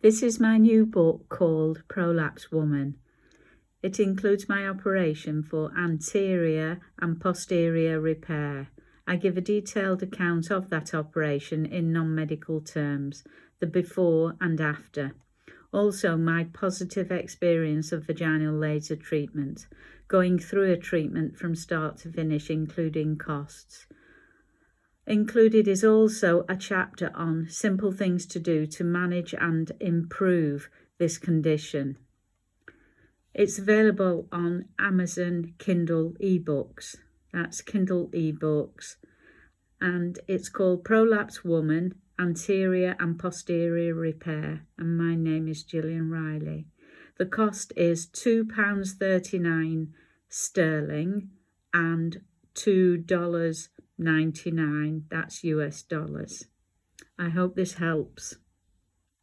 This is my new book called Prolapse Woman. It includes my operation for anterior and posterior repair. I give a detailed account of that operation in non-medical terms, the before and after. Also, my positive experience of vaginal laser treatment, going through a treatment from start to finish, including costs. Included is also a chapter on simple things to do to manage and improve this condition. It's available on Amazon Kindle ebooks. That's Kindle ebooks. And it's called Prolapse Woman, Anterior and Posterior Repair. And my name is Gillian Riley. The cost is £2.39 sterling and $2.99. That's US dollars. I hope this helps.